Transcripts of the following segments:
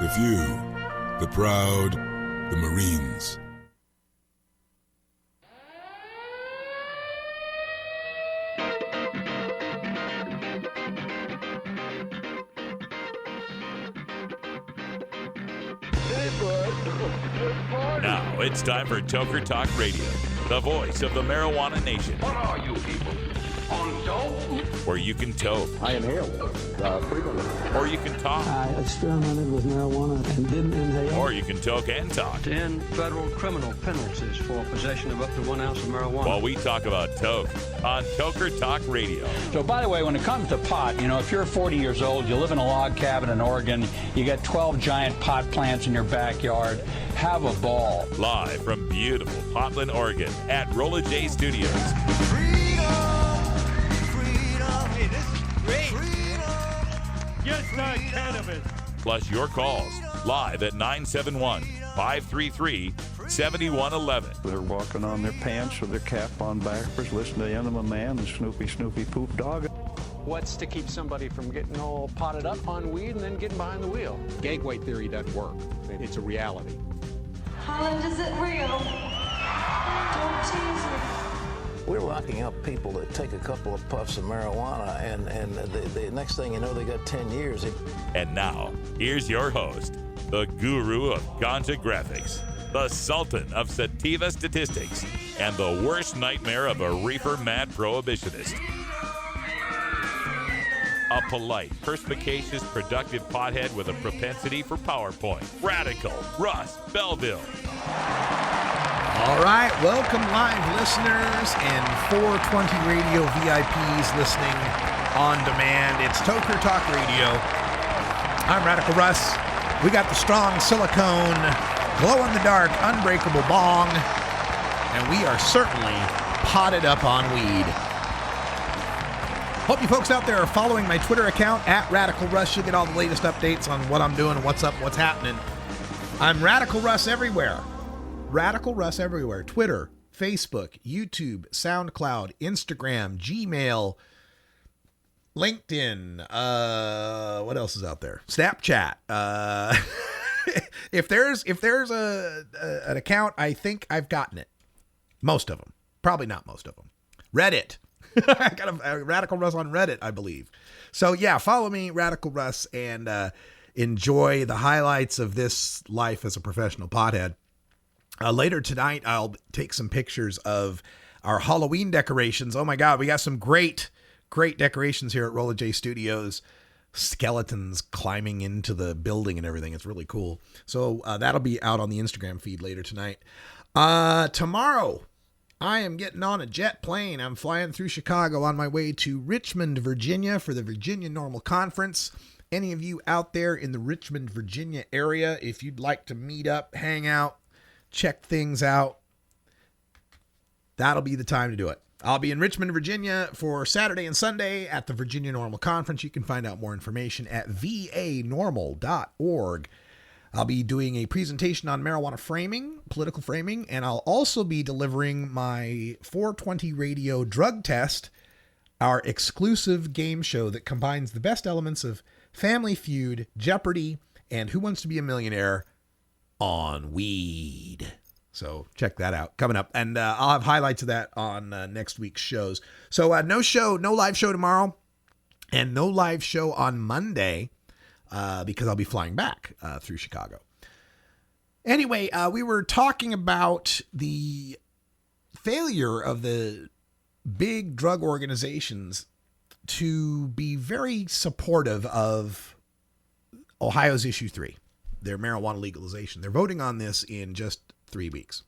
The few, the proud, the Marines. Now it's time for Toker Talk Radio, the voice of the marijuana nation. What are you people? On dope? Where you can toke. I inhale frequently. Or you can talk. I experimented with marijuana and didn't inhale. Or you can toke and talk. 10 federal criminal penalties for possession of up to 1 ounce of marijuana. While we talk about toke on Toker Talk Radio. So, by the way, when it comes to pot, if you're 40 years old, you live in a log cabin in Oregon, you got 12 giant pot plants in your backyard, have a ball. Live from beautiful Portland, Oregon at Rolla J Studios. Hey, this is great. Just not cannabis. Plus your calls live at 971-533-7111. They're walking on their pants with their cap on backwards, listening to Enema Man and Snoopy Poop Dog. What's to keep somebody from getting all potted up on weed and then getting behind the wheel? Gateway theory doesn't work. It's a reality. Holland, is it real? Don't tease me. We're locking up people that take a couple of puffs of marijuana, and the next thing you know, they got 10 years. And now, here's your host, the guru of ganja graphics, the sultan of sativa statistics, and the worst nightmare of a reefer-mad prohibitionist. A polite, perspicacious, productive pothead with a propensity for PowerPoint. Radical Russ Belville. All right, welcome live listeners and 420 Radio VIPs listening on demand. It's Toker Talk Radio. I'm Radical Russ. We got the strong silicone, glow-in-the-dark, unbreakable bong, and we are certainly potted up on weed. Hope you folks out there are following my Twitter account at Radical Russ. You'll get all the latest updates on what I'm doing, what's up, what's happening. I'm Radical Russ everywhere. Radical Russ everywhere. Twitter, Facebook, YouTube, SoundCloud, Instagram, Gmail, LinkedIn. What else is out there? Snapchat. If there's an account, I think I've gotten it. Most of them. Probably not most of them. Reddit. I got a Radical Russ on Reddit, I believe. So yeah, follow me, Radical Russ, and enjoy the highlights of this life as a professional pothead. Later tonight, I'll take some pictures of our Halloween decorations. Oh my God, we got some great decorations here at Rolla J Studios. Skeletons climbing into the building and everything. It's really cool. So that'll be out on the Instagram feed later tonight. Tomorrow, I am getting on a jet plane. I'm flying through Chicago on my way to Richmond, Virginia for the Virginia NORML Conference. Any of you out there in the Richmond, Virginia area, if you'd like to meet up, hang out, check things out, that'll be the time to do it. I'll be in Richmond, Virginia for Saturday and Sunday at the Virginia NORML Conference. You can find out more information at vanormal.org. I'll be doing a presentation on marijuana framing, political framing, and I'll also be delivering my 420 Radio Drug Test, our exclusive game show that combines the best elements of Family Feud, Jeopardy, and Who Wants to Be a Millionaire on weed. So check that out coming up. And I'll have highlights of that on next week's shows. So no live show tomorrow and no live show on Monday because I'll be flying back through Chicago. Anyway, we were talking about the failure of the big drug organizations to be very supportive of Ohio's Issue 3. Their marijuana legalization. They're voting on this in just 3 weeks.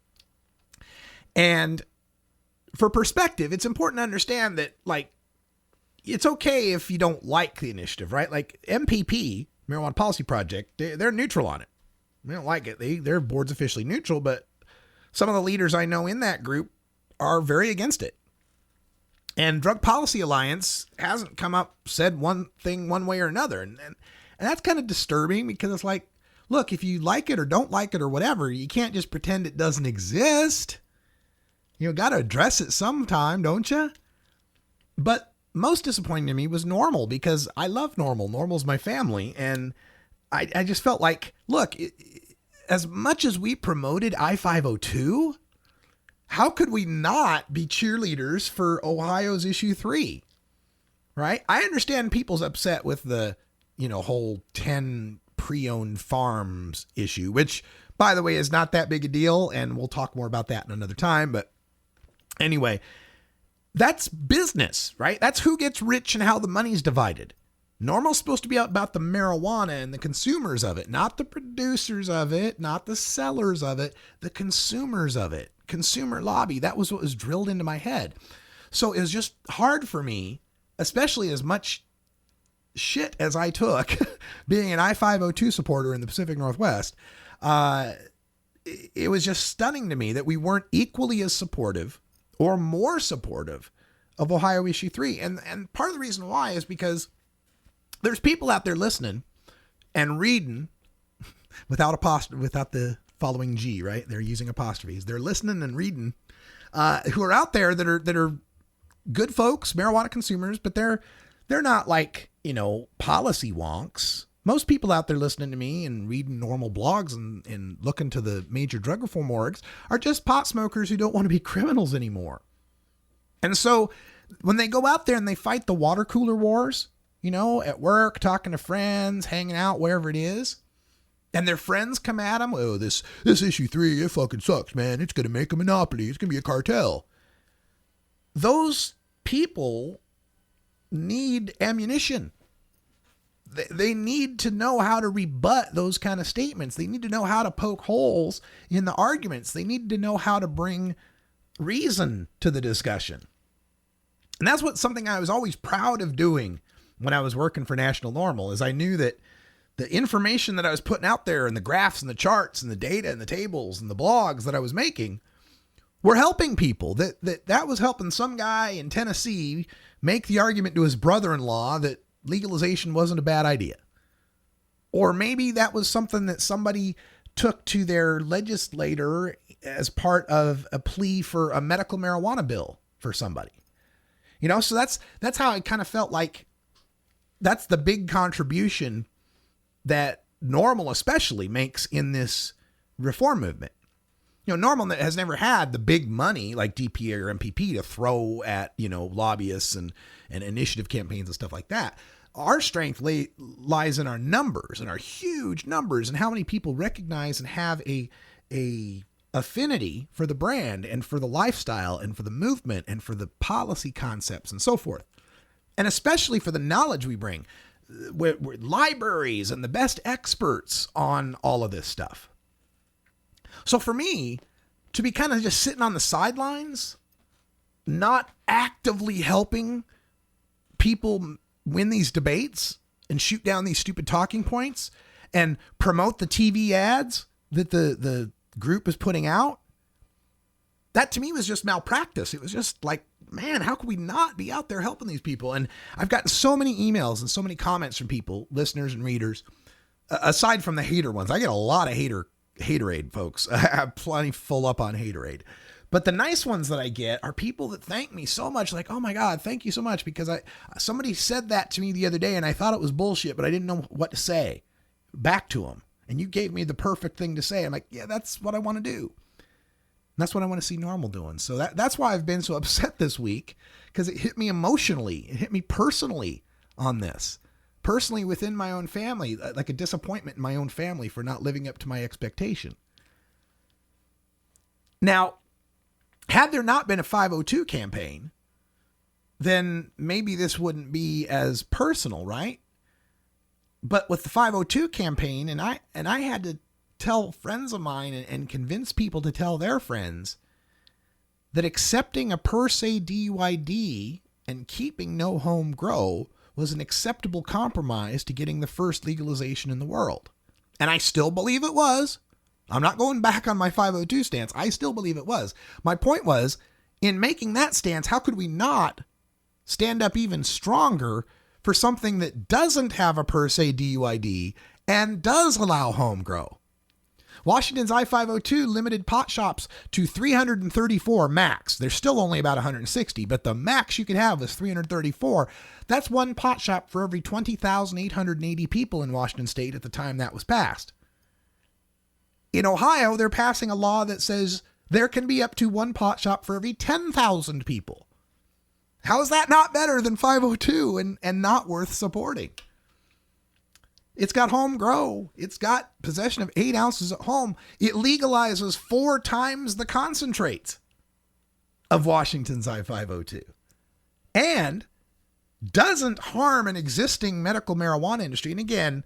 And for perspective, it's important to understand that, it's okay if you don't like the initiative, right? Like MPP, Marijuana Policy Project, they're neutral on it. They don't like it. Their board's officially neutral, but some of the leaders I know in that group are very against it. And Drug Policy Alliance hasn't come up, said one thing one way or another. And that's kind of disturbing because it's like, look, if you like it or don't like it or whatever, you can't just pretend it doesn't exist. Got to address it sometime, don't you? But most disappointing to me was NORML because I love NORML. NORML's my family. And I just felt like, look, as much as we promoted I-502, how could we not be cheerleaders for Ohio's issue 3? Right? I understand people's upset with the, whole 10 pre-owned farms issue, which, by the way, is not that big a deal. And we'll talk more about that in another time. But anyway, that's business, right? That's who gets rich and how the money's divided. NORML's supposed to be about the marijuana and the consumers of it, not the producers of it, not the sellers of it, the consumers of it. Consumer lobby. That was what was drilled into my head. So it was just hard for me, especially as much shit as I took being an I-502 supporter in the Pacific Northwest. It was just stunning to me that we weren't equally as supportive or more supportive of Ohio issue 3. And part of the reason why is because there's people out there listening and reading without the following G, right? They're using apostrophes. They're listening and reading, who are out there that are good folks, marijuana consumers, but they're not like, policy wonks. Most people out there listening to me and reading NORML blogs and looking to the major drug reform orgs are just pot smokers who don't want to be criminals anymore. And so when they go out there and they fight the water cooler wars, at work, talking to friends, hanging out, wherever it is, and their friends come at them, oh, this issue 3, it fucking sucks, man. It's going to make a monopoly. It's going to be a cartel. Those people need ammunition. They need to know how to rebut those kind of statements. They need to know how to poke holes in the arguments. They need to know how to bring reason to the discussion. And that's something I was always proud of doing when I was working for National NORML, is I knew that the information that I was putting out there and the graphs and the charts and the data and the tables and the blogs that I was making were helping people. That was helping some guy in Tennessee make the argument to his brother-in-law that legalization wasn't a bad idea. Or maybe that was something that somebody took to their legislator as part of a plea for a medical marijuana bill for somebody. So that's how I kind of felt like that's the big contribution that NORML especially makes in this reform movement. NORML has never had the big money like DPA or MPP to throw at, lobbyists and initiative campaigns and stuff like that. Our strength lies in our numbers and our huge numbers and how many people recognize and have a affinity for the brand and for the lifestyle and for the movement and for the policy concepts and so forth. And especially for the knowledge we bring, with libraries and the best experts on all of this stuff. So for me, to be kind of just sitting on the sidelines, not actively helping people win these debates and shoot down these stupid talking points and promote the TV ads that the group is putting out, that to me was just malpractice. It was just like, man, how could we not be out there helping these people? And I've gotten so many emails and so many comments from people, listeners and readers, aside from the hater ones. I get a lot of haterade, folks. I have plenty full up on haterade. But the nice ones that I get are people that thank me so much, like, oh my God, thank you so much, because somebody said that to me the other day and I thought it was bullshit, but I didn't know what to say back to them. And you gave me the perfect thing to say. I'm like, yeah, that's what I want to do. And that's what I want to see NORML doing. So that's why I've been so upset this week, because it hit me emotionally. It hit me personally on this. Personally within my own family, like a disappointment in my own family for not living up to my expectation. Now, had there not been a 502 campaign, then maybe this wouldn't be as personal, right? But with the 502 campaign, and I had to tell friends of mine and convince people to tell their friends that accepting a per se DUID and keeping no home grow was an acceptable compromise to getting the first legalization in the world. And I still believe it was. I'm not going back on my 502 stance. I still believe it was. My point was, in making that stance, how could we not stand up even stronger for something that doesn't have a per se DUID and does allow home grow? Washington's I-502 limited pot shops to 334 max. There's still only about 160, but the max you could have was 334. That's one pot shop for every 20,880 people in Washington state at the time that was passed. In Ohio, they're passing a law that says there can be up to one pot shop for every 10,000 people. How is that not better than 502 and not worth supporting? It's got home grow. It's got possession of 8 ounces at home. It legalizes 4 times the concentrates of Washington's I-502 and doesn't harm an existing medical marijuana industry. And again,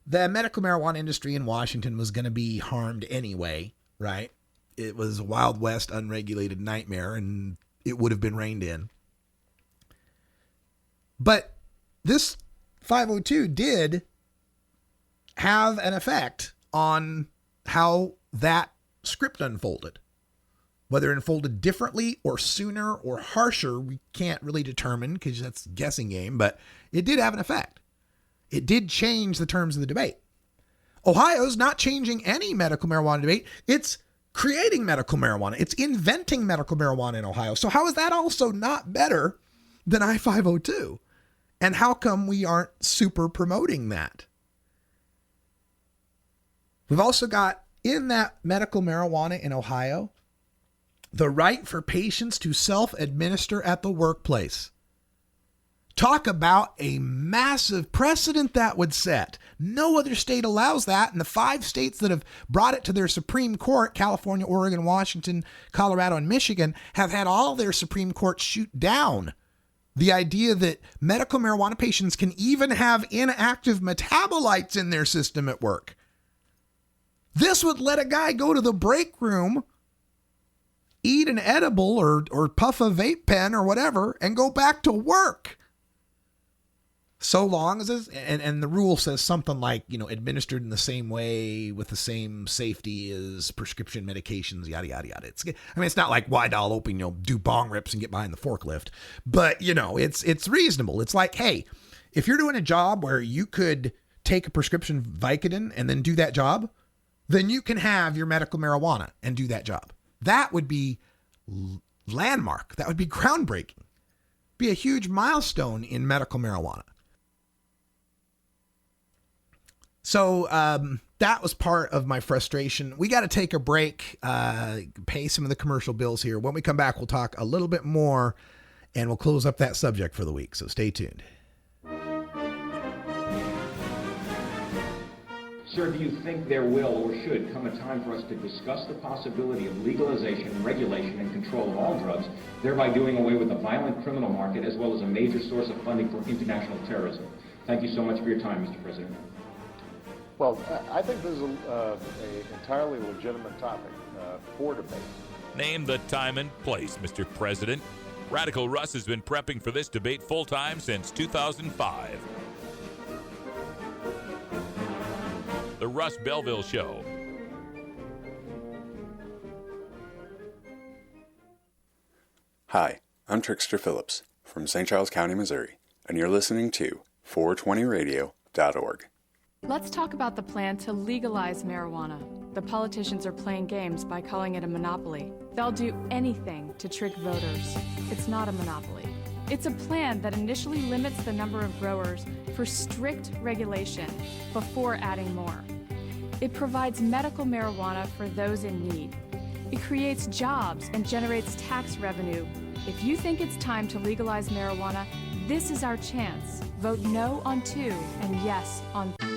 the medical marijuana industry in Washington was going to be harmed anyway, right? It was a Wild West unregulated nightmare and it would have been reined in. But this 502 did have an effect on how that script unfolded. Whether it unfolded differently or sooner or harsher, we can't really determine because that's a guessing game, but it did have an effect. It did change the terms of the debate. Ohio's not changing any medical marijuana debate. It's creating medical marijuana. It's inventing medical marijuana in Ohio. So how is that also not better than I-502? And how come we aren't super promoting that? We've also got in that medical marijuana in Ohio, the right for patients to self-administer at the workplace. Talk about a massive precedent that would set. No other state allows that. And the 5 states that have brought it to their Supreme Court, California, Oregon, Washington, Colorado, and Michigan, have had all their Supreme Court shoot down the idea that medical marijuana patients can even have inactive metabolites in their system at work. This would let a guy go to the break room, eat an edible or puff a vape pen or whatever, and go back to work. So long as it's, and the rule says something like, administered in the same way with the same safety as prescription medications, yada, yada, yada. It's not like wide all open, do bong rips and get behind the forklift, but it's reasonable. It's like, hey, if you're doing a job where you could take a prescription Vicodin and then do that job, then you can have your medical marijuana and do that job. That would be landmark. That would be groundbreaking. Be a huge milestone in medical marijuana. So that was part of my frustration. We got to take a break, pay some of the commercial bills here. When we come back, we'll talk a little bit more and we'll close up that subject for the week. So stay tuned. Sir, do you think there will or should come a time for us to discuss the possibility of legalization, regulation, and control of all drugs, thereby doing away with the violent criminal market as well as a major source of funding for international terrorism? Thank you so much for your time, Mr. President. Well, I think this is an entirely legitimate topic for debate. Name the time and place, Mr. President. Radical Russ has been prepping for this debate full-time since 2005. The Russ Belville Show. Hi, I'm Trickster Phillips from St. Charles County, Missouri, and you're listening to 420radio.org. Let's talk about the plan to legalize marijuana. The politicians are playing games by calling it a monopoly. They'll do anything to trick voters. It's not a monopoly. It's a plan that initially limits the number of growers for strict regulation before adding more. It provides medical marijuana for those in need. It creates jobs and generates tax revenue. If you think it's time to legalize marijuana, this is our chance. Vote no on 2 and yes on 3.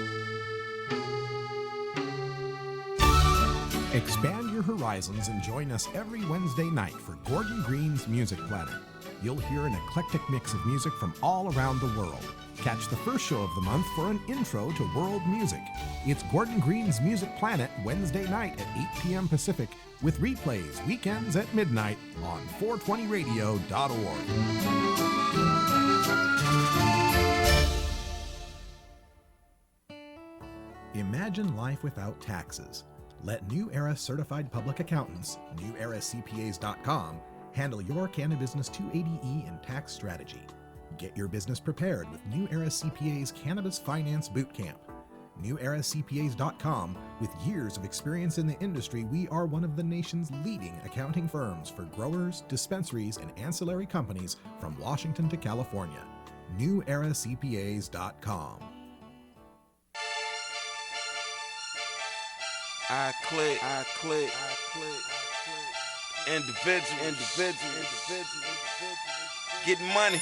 Expand your horizons and join us every Wednesday night for Gordon Green's Music Planet. You'll hear an eclectic mix of music from all around the world. Catch the first show of the month for an intro to world music. It's Gordon Green's Music Planet Wednesday night at 8 p.m. Pacific with replays weekends at midnight on 420radio.org. Imagine life without taxes. Let New Era Certified Public Accountants, NewEraCPAs.com, handle your Cannabis 280E and tax strategy. Get your business prepared with New Era CPA's Cannabis Finance Bootcamp. NewEraCPAs.com. With years of experience in the industry, we are one of the nation's leading accounting firms for growers, dispensaries, and ancillary companies from Washington to California. NewEraCPAs.com. I click. Individual. Get money.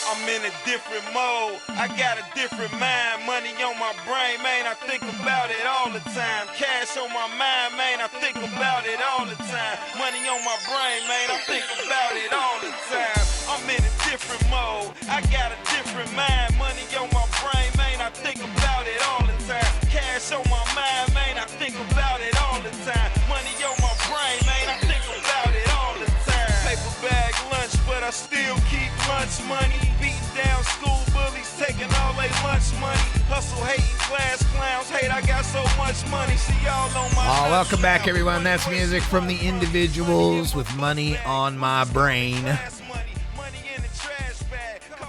I'm in a different mode. I got a different mind. Money on my brain, man. I think about it all the time. Cash on my mind, man. I think about it all the time. Money on my brain, man. I think about it all the time. I'm in a different mode. I got a different mind. Money on my brain, man. I think about it all the time. Cash on my mind, man. I think about it all the time. Money on my brain, man. I think about it all the time. Paper bag lunch, but I still keep lunch money. Beating down school bullies, taking all their lunch money. Hustle, hating class clowns. Hate, I got so much money. See y'all on my. Welcome back, everyone. That's music from the Individuals with Money on My Brain.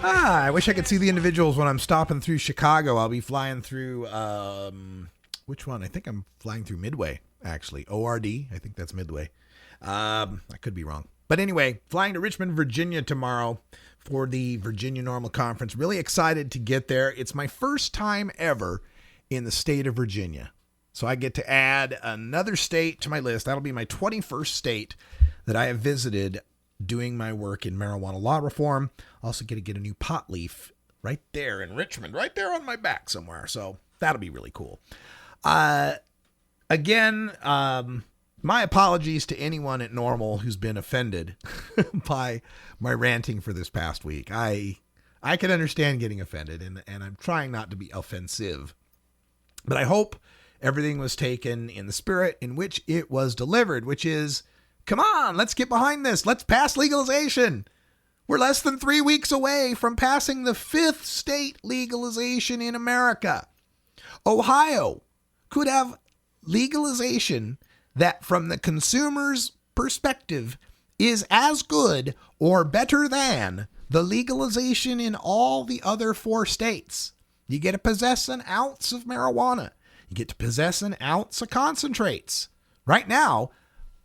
I wish I could see the Individuals when I'm stopping through Chicago. I'll be flying through, which one? I think I'm flying through Midway, actually. ORD. I think that's Midway. I could be wrong. But anyway, flying to Richmond, Virginia tomorrow for the Virginia NORML Conference. Really excited to get there. It's my first time ever in the state of Virginia. So I get to add another state to my list. That'll be my 21st state that I have visited doing my work in marijuana law reform. Also get to get a new pot leaf right there in Richmond, right there on my back somewhere. So that'll be really cool. Again, my apologies to anyone at NORML who's been offended by my ranting for this past week. I can understand getting offended, and I'm trying not to be offensive. But I hope everything was taken in the spirit in which it was delivered, which is, come on, let's get behind this. Let's pass legalization. We're less than 3 weeks away from passing the 5th state legalization in America. Ohio could have legalization that, from the consumer's perspective, is as good or better than the legalization in all the other 4 states. You get to possess an ounce of marijuana. You get to possess an ounce of concentrates. Right now,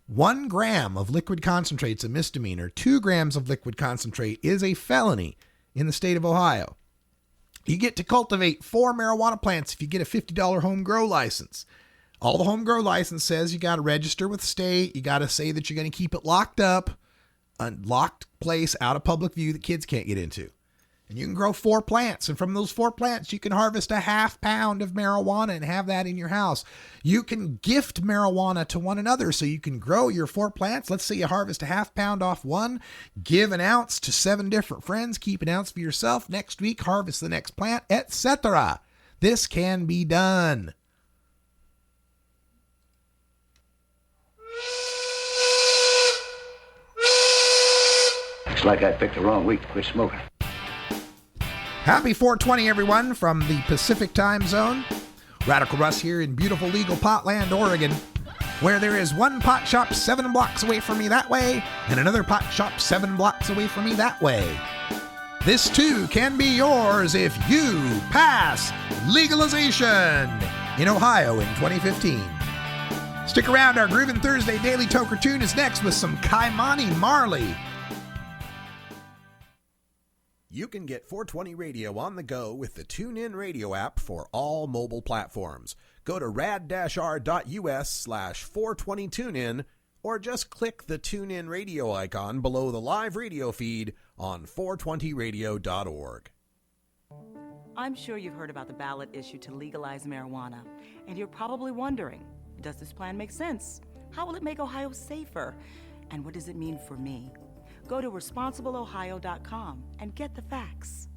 1 gram of liquid concentrate's a misdemeanor. 2 grams of liquid concentrate is a felony in the state of Ohio. You get to cultivate 4 marijuana plants if you get a $50 home grow license. All the home grow license says you got to register with the state. You got to say that you're going to keep it locked up, a locked place out of public view that kids can't get into. And you can grow 4 plants. And from those 4 plants, you can harvest a ½ pound of marijuana and have that in your house. You can gift marijuana to one another. So you can grow your 4 plants. Let's say you harvest a ½ pound off one, give an ounce to 7 different friends, keep an ounce for yourself. Next week, harvest the next plant, etc. This can be done. Looks like I picked the wrong week to quit smoking. Happy 420, everyone, from the Pacific Time Zone. Radical Russ here in beautiful legal Potland, Oregon, where there is one pot shop 7 blocks away from me that way, and another pot shop 7 blocks away from me that way. This, too, can be yours if you pass legalization in Ohio in 2015. Stick around, our Groovin' Thursday Daily Toker tune is next with some Kaimani Marley. You can get 420 Radio on the go with the TuneIn Radio app for all mobile platforms. Go to rad-r.us/420tunein or just click the TuneIn Radio icon below the live radio feed on 420radio.org. I'm sure you've heard about the ballot issue to legalize marijuana, and you're probably wondering, does this plan make sense? How will it make Ohio safer? And what does it mean for me? Go to responsibleohio.com and get the facts.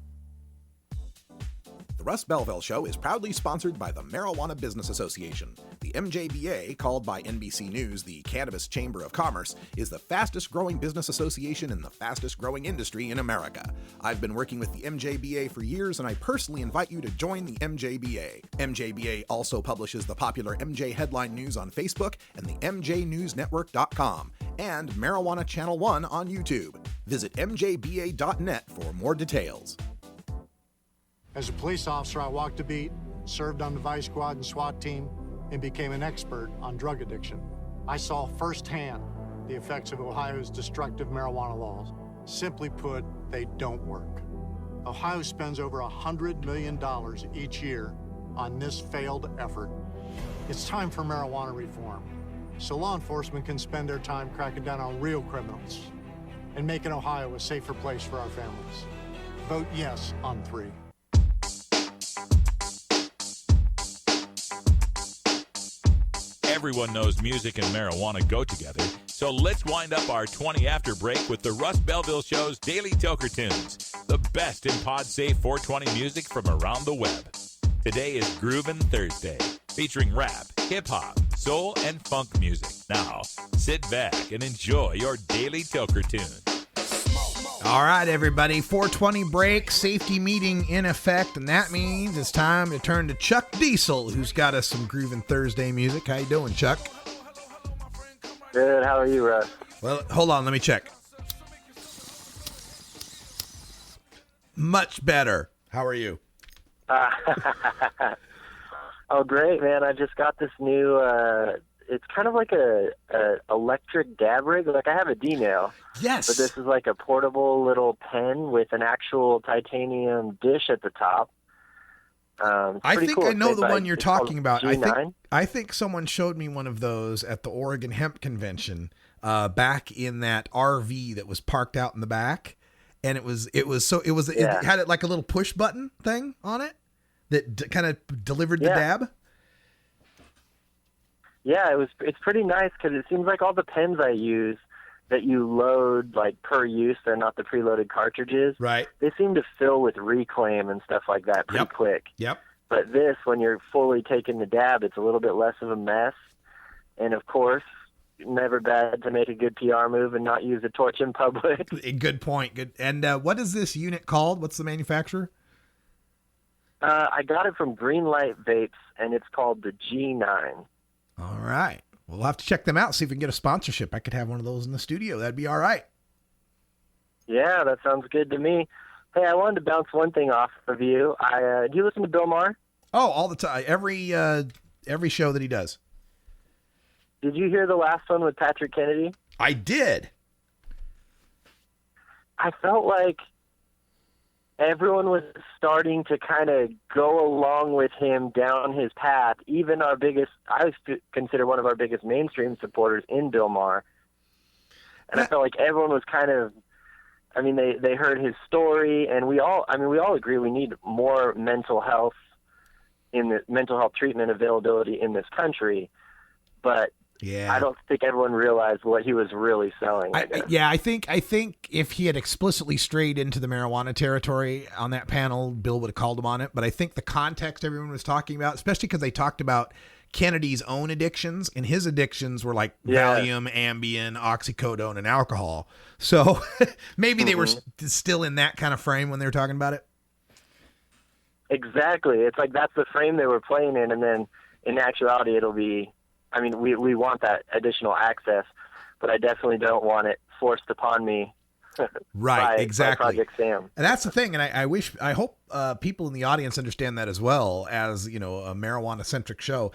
The Russ Belville Show is proudly sponsored by the Marijuana Business Association. The MJBA, called by NBC News the Cannabis Chamber of Commerce, is the fastest growing business association in the fastest growing industry in America. I've been working with the MJBA for years, and I personally invite you to join the MJBA. MJBA also publishes the popular MJ Headline News on Facebook and the MJNewsNetwork.com and Marijuana Channel 1 on YouTube. Visit mjba.net for more details. As a police officer, I walked the beat, served on the Vice Squad and SWAT team, and became an expert on drug addiction. I saw firsthand the effects of Ohio's destructive marijuana laws. Simply put, they don't work. Ohio spends over $100 million each year on this failed effort. It's time for marijuana reform, so law enforcement can spend their time cracking down on real criminals and making Ohio a safer place for our families. Vote yes on 3. Everyone knows music and marijuana go together, so let's wind up our 20 after break with the Russ Belville Show's Daily Toker Tunes, the best in pod-safe 420 music from around the web. Today is Groovin' Thursday, featuring rap, hip-hop, soul, and funk music. Now, sit back and enjoy your Daily Toker Tune. All right, everybody, 420 break, safety meeting in effect, and that means it's time to turn to Chuck Diesel, who's got us some Groovin' Thursday music. How you doing, Chuck? Good. How are you, Russ? Well, hold on, let me check. Much better. How are you? Oh, great, man. I just got this new, it's kind of like a electric dab rig. Like, I have a D-nail. Yes. But this is like a portable little pen with an actual titanium dish at the top. I think cool. I know the one you're talking about. G9. I think someone showed me one of those at the Oregon Hemp Convention back in that RV that was parked out in the back, and it had it like a little push button thing on it that kind of delivered the dab. Yeah, it's pretty nice because it seems like all the pens I use that you load like per use, they're not the preloaded cartridges. Right. They seem to fill with reclaim and stuff like that pretty quick. Yep. But this, when you're fully taking the dab, it's a little bit less of a mess. And of course, never bad to make a good PR move and not use a torch in public. Good point. Good. And what is this unit called? What's the manufacturer? I got it from Greenlight Vapes, and it's called the G9. All right. We'll have to check them out, see if we can get a sponsorship. I could have one of those in the studio. That'd be all right. Yeah, that sounds good to me. Hey, I wanted to bounce one thing off of you. Do you listen to Bill Maher? Oh, all the time. Every show that he does. Did you hear the last one with Patrick Kennedy? I did. I felt like everyone was starting to kind of go along with him down his path. Even I consider one of our biggest mainstream supporters in Bill Maher. And I felt like everyone was kind of, they heard his story, and we all agree we need more mental health treatment availability in this country. But I don't think everyone realized what he was really selling. I think if he had explicitly strayed into the marijuana territory on that panel, Bill would have called him on it. But I think the context everyone was talking about, especially because they talked about Kennedy's own addictions, and his addictions were like Valium, Ambien, oxycodone, and alcohol. So maybe they were still in that kind of frame when they were talking about it. Exactly. It's like that's the frame they were playing in, and then in actuality it'll be, we want that additional access, but I definitely don't want it forced upon me. Right, exactly. By Project Sam. And that's the thing, and I hope people in the audience understand that as well. As you know, a marijuana-centric show,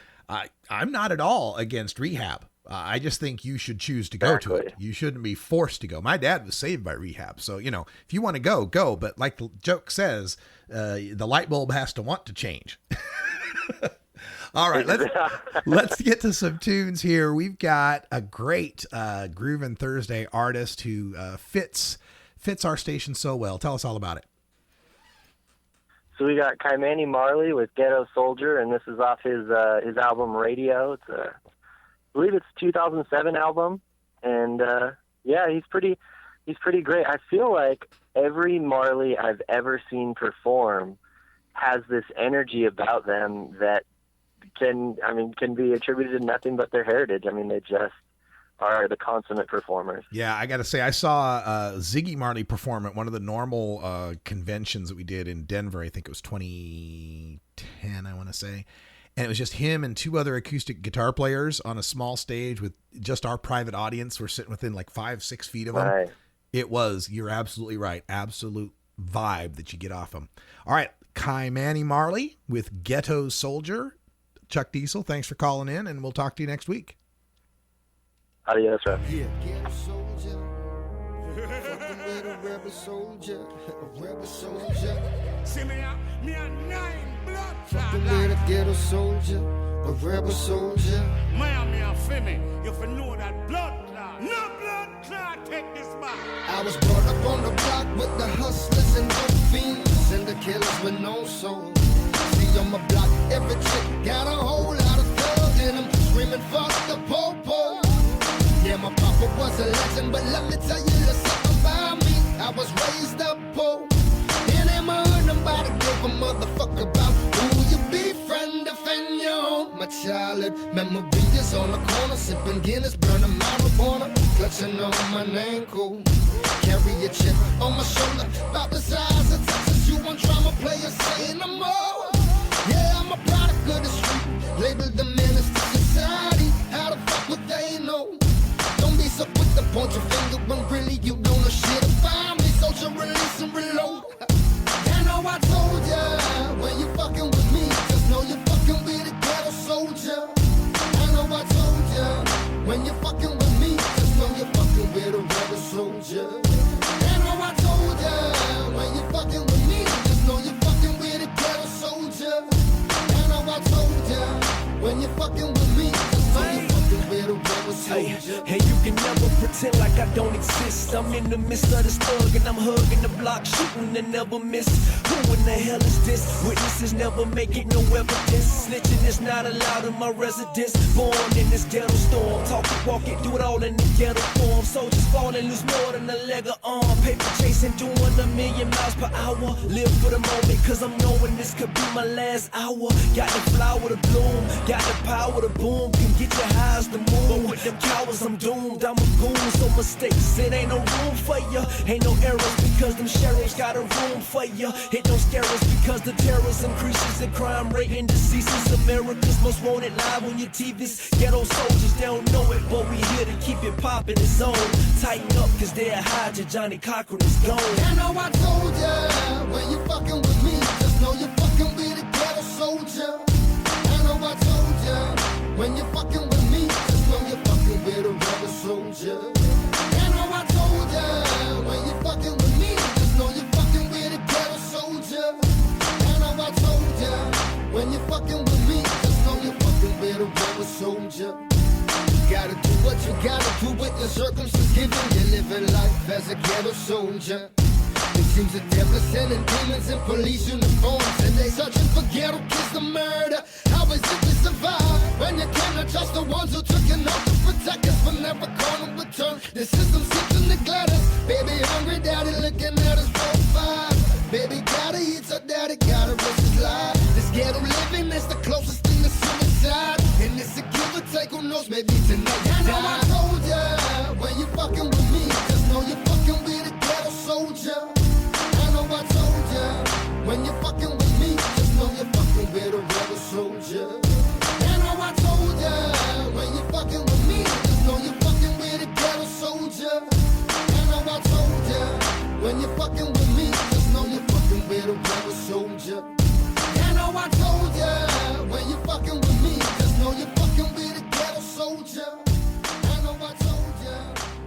I'm not at all against rehab. I just think you should choose to go to it. You shouldn't be forced to go. My dad was saved by rehab, so if you want to go. But like the joke says, the light bulb has to want to change. All right, let's get to some tunes here. We've got a great Groovin' Thursday artist who fits our station so well. Tell us all about it. So we got Kymani Marley with Ghetto Soldier, and this is off his album Radio. It's I believe it's 2007 album, and he's pretty great. I feel like every Marley I've ever seen perform has this energy about them that can be attributed to nothing but their heritage. They just are the consummate performers. Yeah, I got to say, I saw Ziggy Marley perform at one of the NORML conventions that we did in Denver. I think it was 2010, I want to say. And it was just him and two other acoustic guitar players on a small stage with just our private audience. We're sitting within like 5-6 feet of them. It was, you're absolutely right, absolute vibe that you get off them. All right, Manny Marley with Ghetto Soldier. Chuck Diesel, thanks for calling in, and we'll talk to you next week. Adios, sir. Yeah. Ghetto soldier. Fucking with a rebel soldier. A rebel soldier. See me a 9 blood clot. Fucking with a ghetto soldier. A rebel soldier. Man, me a femi. You for know that blood clot. No blood clot, take this back. I was brought up on the block with the hustlers and dope fiends and the killers with no soul. See on my block, every chick got a whole lot of thug in them, screaming fuck the po-po. Yeah, my papa was a legend, but let me tell you a little something about me. I was raised up poor. And in my hood, nobody gave a motherfucker about who you be, friend, defend your home. My childhood memories on the corner, sipping Guinness, burning marijuana, clutching on my name, cool. Carry a chip on my shoulder, about the size of Texas. You want drama players saying no more. Yeah, I'm a product of the street, labeled the menace to society. How the fuck would they know? Don't be so quick to point your finger when really you don't know shit about me. Soldier, release and reload. I know I told ya, when you fucking with me, just know you fucking with a ghetto soldier. I know I told ya, when you fucking with me, just know you fucking with a rebel soldier. I know I told ya, when you fucking with me, just know you fucking with a ghetto soldier. I know I told ya, when you fucking with me, just know you fucking with a rebel soldier. Hey, you can never pretend like I don't exist. I'm in the midst of this thug and I'm hugging the block, shooting and never miss. Who in the hell is this? Witnesses never make it, no evidence. Snitching is not allowed in my residence. Born in this ghetto storm, talk it, walk it, do it all in the ghetto form. Soldiers fall and lose more than a leg of arm. Paper chasing, doing 1,000,000 miles per hour. Live for the moment, cause I'm knowing this could be my last hour. Got the flower to bloom, got the power to boom. Can get your highs to move, but with them cowards I'm doomed. I'm a goon, so mistakes, it ain't no room for ya. Ain't no errors because them sheriffs got a room for ya. It don't scare us because the terrors increases, the crime rate and diseases. America's most wanted live on your TVs. Ghetto soldiers, they don't know it, but we here to keep it poppin', it's on. Tighten up cause they'll hide you, Johnny Cochran is gone. I know I told ya, when you fucking with me, just know you fucking with a ghetto soldier. I know I told ya, when you fucking with me, just know you fucking with a rebel soldier. I know I told ya, when you fucking with me, just know you fucking with a ghetto soldier. I know I told ya, when you fucking with me, just know you fucking with a rebel soldier. You gotta do what you gotta do with the circumstances given. You're living life as a ghetto soldier. It seems the devil is sending demons in police uniforms, and they searching for ghetto kids to murder. How is it we survive when you cannot trust the ones who took an oath to protect us from never calling return? The system seems to neglect us. Baby hungry, daddy looking at us profile. Baby gotta eat, so daddy gotta risk his life. This ghetto living is the closest thing to suicide, and it's a give or take. Who knows? Maybe tonight you die. I know I told ya, when you fucking with me, just know you fucking with a ghetto soldier. I told ya, when you fucking with me, just know you fucking with a rebel soldier. I know I told ya, when you fucking with me, just know you fucking with a ghetto soldier. I know I told ya, when you fucking with me, just know you fucking with a rebel soldier. I know I told ya, when you fucking with me, just know you fucking with a ghetto soldier. I know I told ya,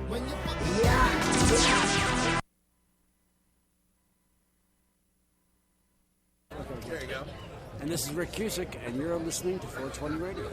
when you fucking with me. There you go. And this is Rick Cusick, and you're listening to 420 Radio.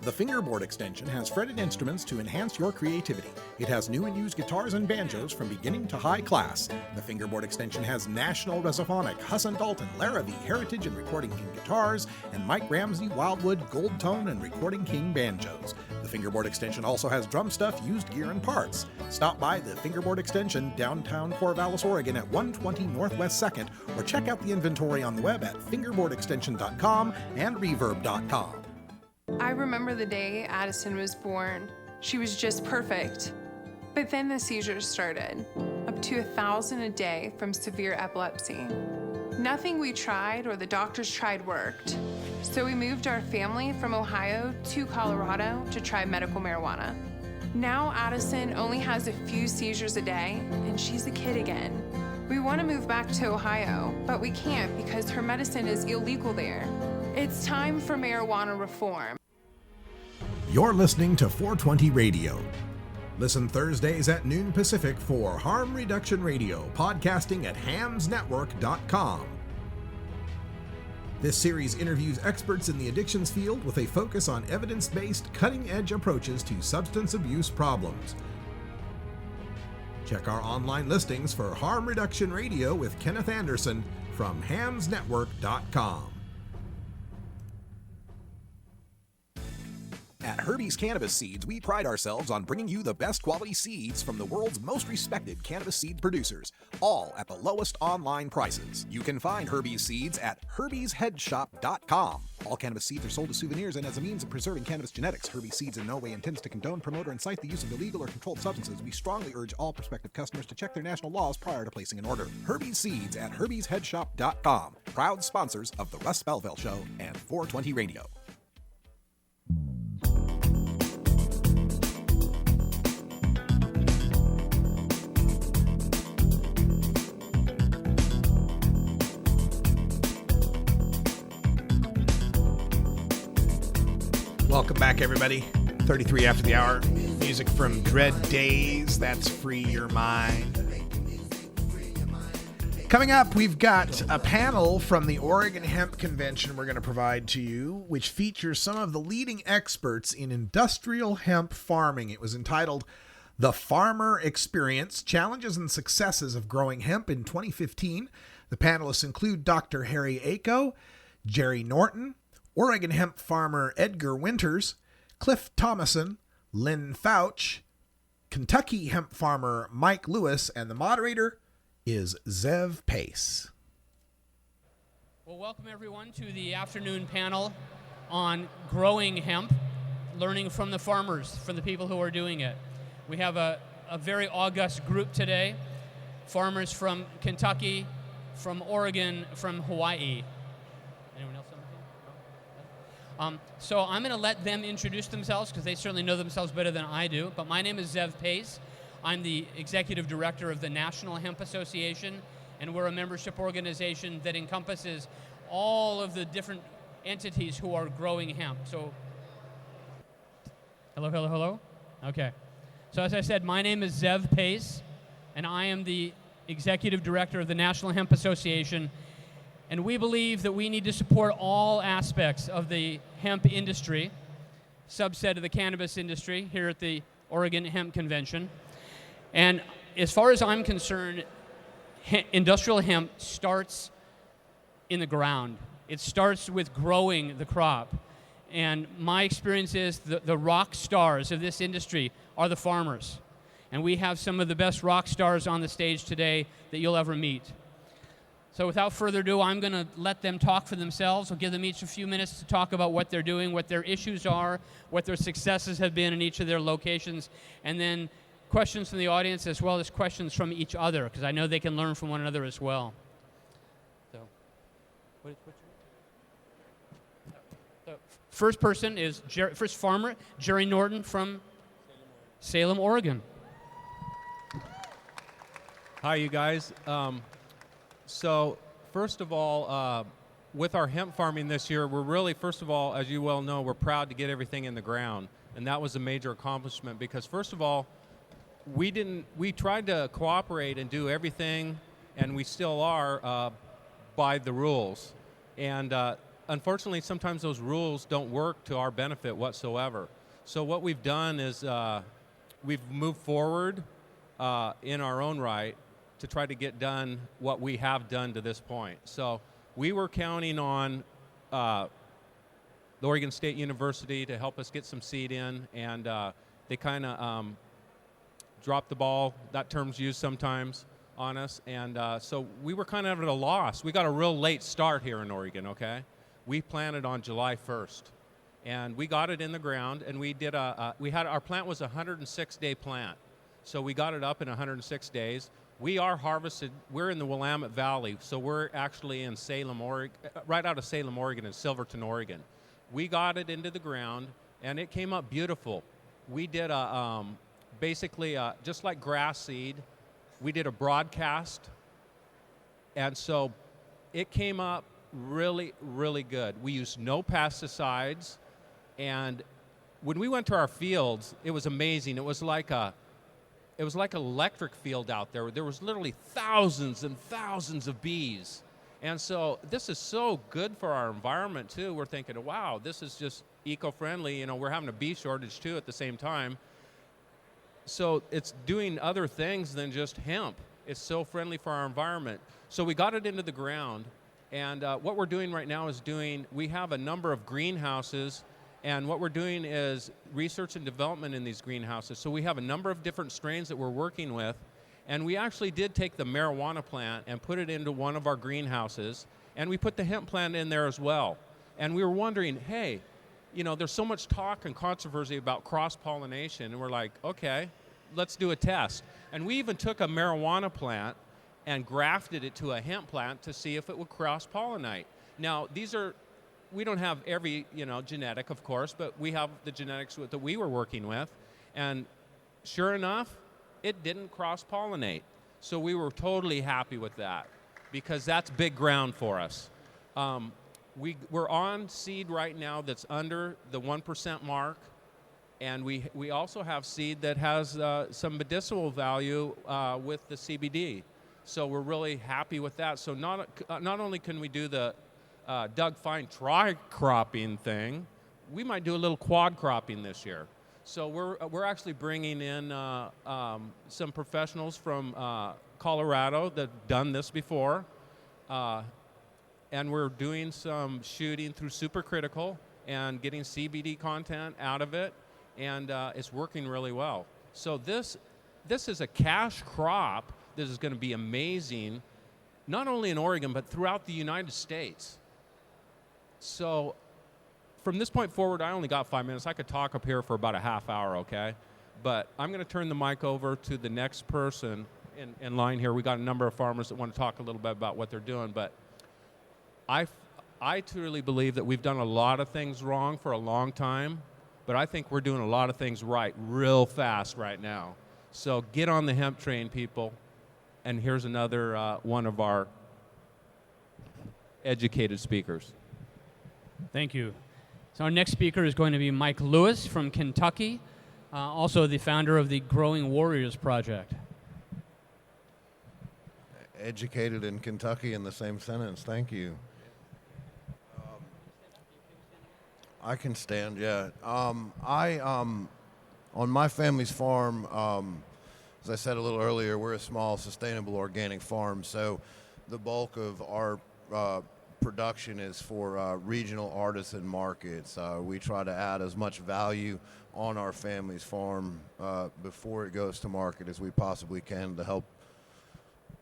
The Fingerboard extension has fretted instruments to enhance your creativity. It has new and used guitars and banjos from beginning to high class. The Fingerboard extension has National Resophonic, Husson Dalton, Larrabee, Heritage and Recording King guitars, and Mike Ramsey, Wildwood, Gold Tone, and Recording King banjos. The Fingerboard extension also has drum stuff, used gear, and parts. Stop by the Fingerboard extension, downtown Corvallis, Oregon at 120 Northwest 2nd, or check out the inventory on the web at fingerboardextension.com and reverb.com. I remember the day Addison was born. She was just perfect. But then the seizures started, up to 1,000 a day from severe epilepsy. Nothing we tried or the doctors tried worked. So we moved our family from Ohio to Colorado to try medical marijuana. Now Addison only has a few seizures a day, and she's a kid again. We want to move back to Ohio, but we can't because her medicine is illegal there. It's time for marijuana reform. You're listening to 420 Radio. Listen Thursdays at noon Pacific for Harm Reduction Radio, podcasting at hamsnetwork.com. This series interviews experts in the addictions field with a focus on evidence-based, cutting-edge approaches to substance abuse problems. Check our online listings for Harm Reduction Radio with Kenneth Anderson from hamsnetwork.com. At Herbie's Cannabis Seeds, we pride ourselves on bringing you the best quality seeds from the world's most respected cannabis seed producers, all at the lowest online prices. You can find Herbie's Seeds at herbiesheadshop.com. All cannabis seeds are sold as souvenirs and as a means of preserving cannabis genetics. Herbie's Seeds in no way intends to condone, promote, or incite the use of illegal or controlled substances. We strongly urge all prospective customers to check their national laws prior to placing an order. Herbie's Seeds at herbiesheadshop.com. Proud sponsors of The Russ Belville Show and 420 Radio. Welcome back, everybody. 33 after the hour. Music from Dread Days. That's Free Your Mind. Coming up, we've got a panel from the Oregon Hemp Convention we're going to provide to you, which features some of the leading experts in industrial hemp farming. It was entitled The Farmer Experience, Challenges and Successes of Growing Hemp in 2015. The panelists include Dr. Harry Ako, Jerry Norton, Oregon hemp farmer Edgar Winters, Cliff Thomason, Lynn Fouch, Kentucky hemp farmer Mike Lewis, and the moderator is Zev Pace. Well, welcome everyone to the afternoon panel on growing hemp, learning from the farmers, from the people who are doing it. We have a very august group today, farmers from Kentucky, from Oregon, from Hawaii. Anyone else on the team? No? So I'm going to let them introduce themselves because they certainly know themselves better than I do. But my name is Zev Pace. I'm the executive director of the National Hemp Association, and we're a membership organization that encompasses all of the different entities who are growing hemp. So, hello? Okay. So as I said, my name is Zev Pace, and I am the executive director of the National Hemp Association. And we believe that we need to support all aspects of the hemp industry, subset of the cannabis industry here at the Oregon Hemp Convention. And as far as I'm concerned, industrial hemp starts in the ground. It starts with growing the crop. And my experience is the rock stars of this industry are the farmers. And we have some of the best rock stars on the stage today that you'll ever meet. So without further ado, I'm going to let them talk for themselves. I'll give them each a few minutes to talk about what they're doing, what their issues are, what their successes have been in each of their locations, and then questions from the audience as well as questions from each other, because I know they can learn from one another as well. So, the first person is first farmer, Jerry Norton from Salem, Oregon. Hi, you guys. So first of all, with our hemp farming this year, we're really, first of all, as you well know, we're proud to get everything in the ground. And that was a major accomplishment because, first of all, we tried to cooperate and do everything, and we still are, by the rules. And unfortunately, sometimes those rules don't work to our benefit whatsoever. So what we've done is we've moved forward in our own right to try to get done what we have done to this point. So we were counting on the Oregon State University to help us get some seed in, and they kind of dropped the ball, that term's used sometimes, on us. And so we were kind of at a loss. We got a real late start here in Oregon, okay? We planted on July 1st. And we got it in the ground, and we did our plant was a 106-day plant. So we got it up in 106 days. We are harvested, we're in the Willamette Valley, so we're actually in Salem, Oregon, right out of Salem, Oregon, in Silverton, Oregon. We got it into the ground, and it came up beautiful. We did basically, just like grass seed, we did a broadcast And so it came up really, really good. We used no pesticides, and when we went to our fields, it was amazing. It was like an electric field out there. There was literally thousands and thousands of bees. And so this is so good for our environment, too. We're thinking, wow, this is just eco-friendly. You know, we're having a bee shortage, too, at the same time. So it's doing other things than just hemp. It's so friendly for our environment. So we got it into the ground. And what we're doing right now is we have a number of greenhouses, and what we're doing is research and development in these greenhouses. So we have a number of different strains that we're working with, and we actually did take the marijuana plant and put it into one of our greenhouses, and we put the hemp plant in there as well. And we were wondering, hey, you know, there's so much talk and controversy about cross-pollination, and we're like, okay, let's do a test. And we even took a marijuana plant and grafted it to a hemp plant to see if it would cross-pollinate. Now, we don't have every, genetic, of course, but we have the genetics that we were working with. And sure enough, it didn't cross-pollinate. So we were totally happy with that because that's big ground for us. We're on seed right now that's under the 1% mark. And we also have seed that has some medicinal value with the CBD. So we're really happy with that. So not only can we do the Doug Fine tri-cropping thing, we might do a little quad cropping this year. So we're actually bringing in some professionals from Colorado that have done this before, and we're doing some shooting through Supercritical and getting CBD content out of it, and it's working really well. So this is a cash crop. This is going to be amazing, not only in Oregon, but throughout the United States. So from this point forward, I only got 5 minutes. I could talk up here for about a half hour, okay? But I'm going to turn the mic over to the next person in line here. We got a number of farmers that want to talk a little bit about what they're doing. But I truly believe that we've done a lot of things wrong for a long time, but I think we're doing a lot of things right real fast right now. So get on the hemp train, people. And here's another one of our educated speakers. Thank you. So our next speaker is going to be Mike Lewis from Kentucky, also the founder of the Growing Warriors Project. Educated in Kentucky in the same sentence. Thank you. I can stand, yeah. On my family's farm, as I said a little earlier, we're a small, sustainable, organic farm, so the bulk of our production is for regional artisan markets. We try to add as much value on our family's farm before it goes to market as we possibly can to help.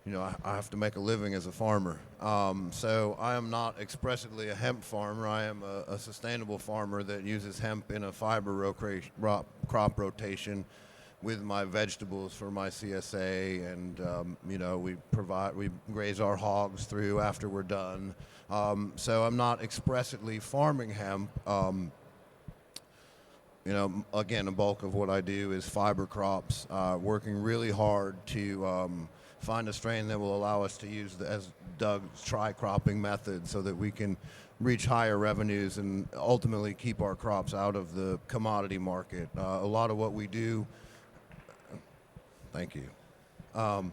I have to make a living as a farmer. So I am not expressly a hemp farmer. I am a sustainable farmer that uses hemp in a fiber crop rotation with my vegetables for my CSA, and we graze our hogs through after we're done. So I'm not expressly farming hemp. Again, the bulk of what I do is fiber crops, working really hard to find a strain that will allow us to use as Doug's tri-cropping method so that we can reach higher revenues and ultimately keep our crops out of the commodity market. A lot of what we do, thank you. A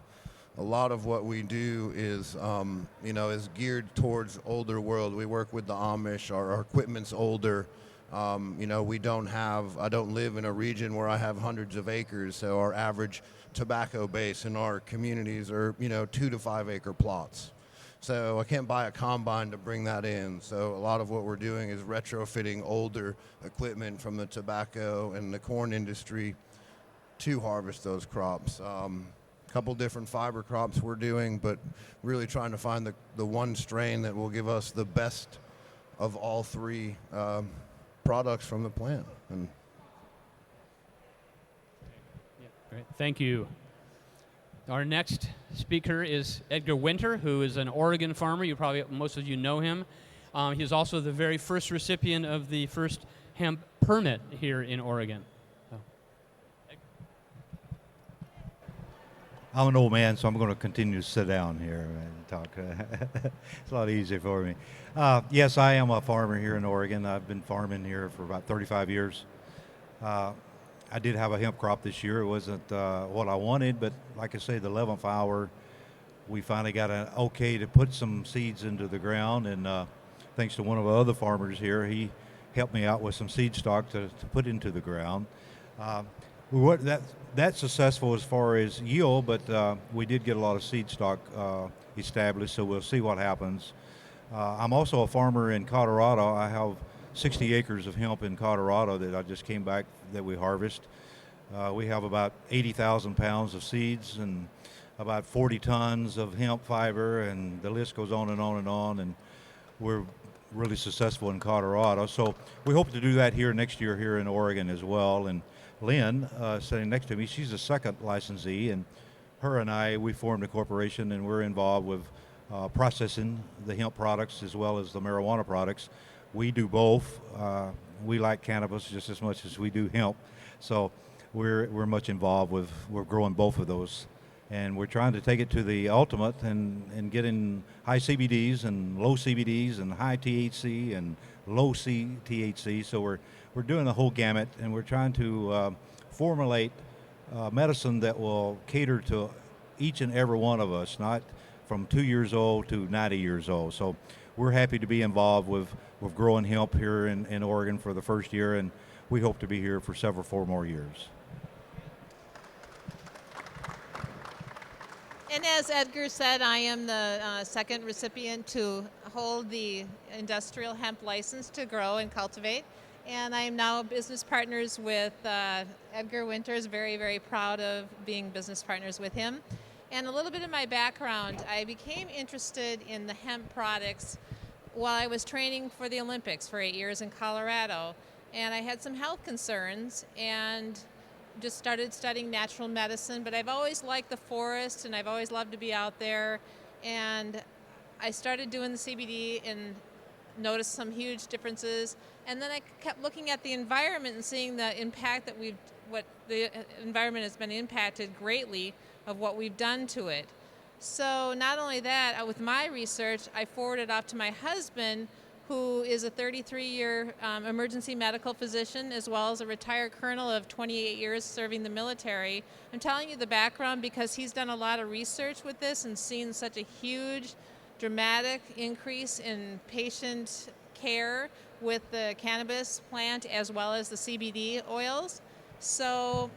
lot of what we do is, is geared towards older world. We work with the Amish. Our equipment's older. I don't live in a region where I have hundreds of acres, so our average tobacco base in our communities are, 2 to 5 acre plots. So I can't buy a combine to bring that in. So a lot of what we're doing is retrofitting older equipment from the tobacco and the corn industry to harvest those crops. A couple different fiber crops we're doing, but really trying to find the one strain that will give us the best of all three products from the plant. Great. Thank you. Our next speaker is Edgar Winter, who is an Oregon farmer. Most of you know him. He's also the very first recipient of the first hemp permit here in Oregon. I'm an old man, so I'm going to continue to sit down here and talk. It's a lot easier for me. Yes, I am a farmer here in Oregon. I've been farming here for about 35 years. I did have a hemp crop this year. It wasn't what I wanted, but like I say, the 11th hour, we finally got an okay to put some seeds into the ground, and thanks to one of our other farmers here, he helped me out with some seed stock to put into the ground. We weren't that successful as far as yield, but we did get a lot of seed stock established, so we'll see what happens. I'm also a farmer in Colorado. I have 60 acres of hemp in Colorado that I just came back that we harvest. We have about 80,000 pounds of seeds and about 40 tons of hemp fiber, and the list goes on and on and on, and we're really successful in Colorado. So we hope to do that here next year here in Oregon as well. And Lynn, sitting next to me, she's the second licensee, and her and I, we formed a corporation, and we're involved with processing the hemp products as well as the marijuana products. We do both. We like cannabis just as much as we do hemp, so we're much involved with, we're growing both of those. And we're trying to take it to the ultimate and get in high CBDs and low CBDs and high THC and low THC. So we're doing the whole gamut, and we're trying to formulate medicine that will cater to each and every one of us, not from 2 years old to 90 years old. So we're happy to be involved with growing hemp here in Oregon for the first year, and we hope to be here for 4 more years. And as Edgar said, I am the second recipient to hold the industrial hemp license to grow and cultivate. And I am now business partners with Edgar Winters, very, very proud of being business partners with him. And a little bit of my background, I became interested in the hemp products while I was training for the Olympics for 8 years in Colorado. And I had some health concerns and just started studying natural medicine, but I've always liked the forest and I've always loved to be out there. And I started doing the CBD and noticed some huge differences. And then I kept looking at the environment and seeing the impact that the environment has been impacted greatly of what we've done to it. So not only that, with my research, I forwarded off to my husband, who is a 33-year emergency medical physician, as well as a retired colonel of 28 years serving the military. I'm telling you the background because he's done a lot of research with this and seen such a huge, dramatic increase in patient care with the cannabis plant as well as the CBD oils. So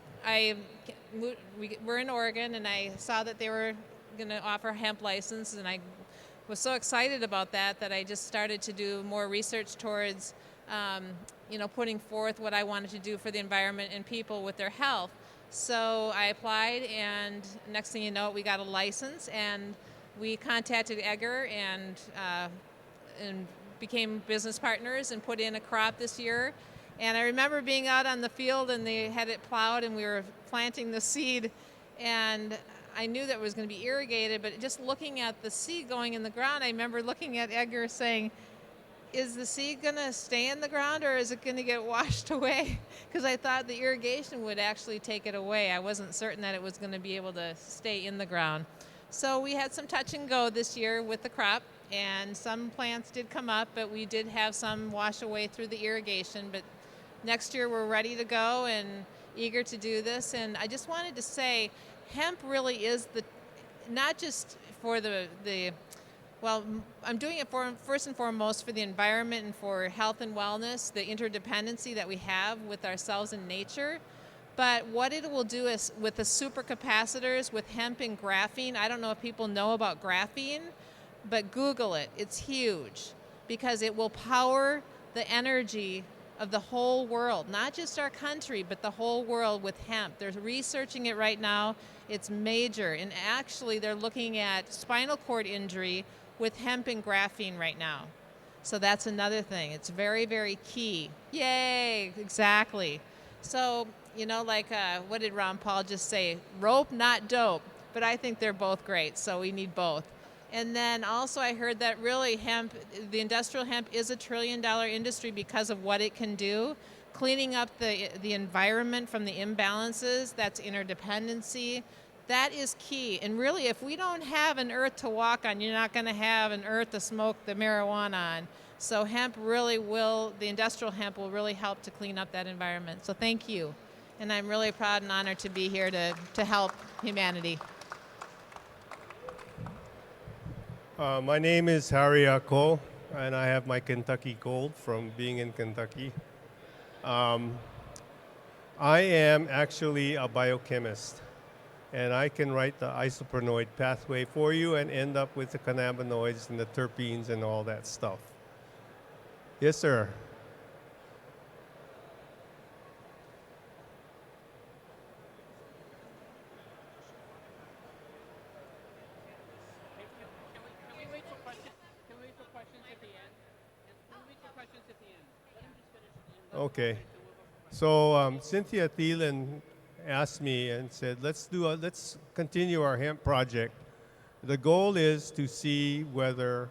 we're in Oregon, and I saw that they were going to offer hemp license, and I was so excited about that I just started to do more research towards, putting forth what I wanted to do for the environment and people with their health. So I applied, and next thing you know, we got a license, and we contacted Edgar and became business partners and put in a crop this year. And I remember being out on the field, and they had it plowed, and we were planting the seed, and I knew that it was going to be irrigated, but just looking at the seed going in the ground, I remember looking at Edgar saying, is the seed going to stay in the ground or is it going to get washed away? Because I thought the irrigation would actually take it away. I wasn't certain that it was going to be able to stay in the ground. So we had some touch and go this year with the crop, and some plants did come up, but we did have some wash away through the irrigation. But next year we're ready to go and eager to do this. And I just wanted to say, hemp really is not just for I'm doing it first and foremost for the environment and for health and wellness, the interdependency that we have with ourselves and nature. But what it will do is with the supercapacitors, with hemp and graphene, I don't know if people know about graphene, but Google it. It's huge because it will power the energy of the whole world, not just our country, but the whole world with hemp. They're researching it right now. It's major. And actually, they're looking at spinal cord injury with hemp and graphene right now. So that's another thing. It's very, very key. Yay, exactly. So, what did Ron Paul just say? Rope, not dope. But I think they're both great, so we need both. And then also I heard that really hemp, the industrial hemp is $1 trillion industry because of what it can do. Cleaning up the environment from the imbalances, that's interdependency. That is key. And really, if we don't have an earth to walk on, you're not going to have an earth to smoke the marijuana on. So hemp really will, the industrial hemp will really help to clean up that environment. So thank you. And I'm really proud and honored to be here to help humanity. My name is Harry Ako, and I have my Kentucky Gold from being in Kentucky. I am actually a biochemist, and I can write the isoprenoid pathway for you and end up with the cannabinoids and the terpenes and all that stuff. Yes, sir. Okay. So Cynthia Thielen asked me and said, let's continue our hemp project. The goal is to see whether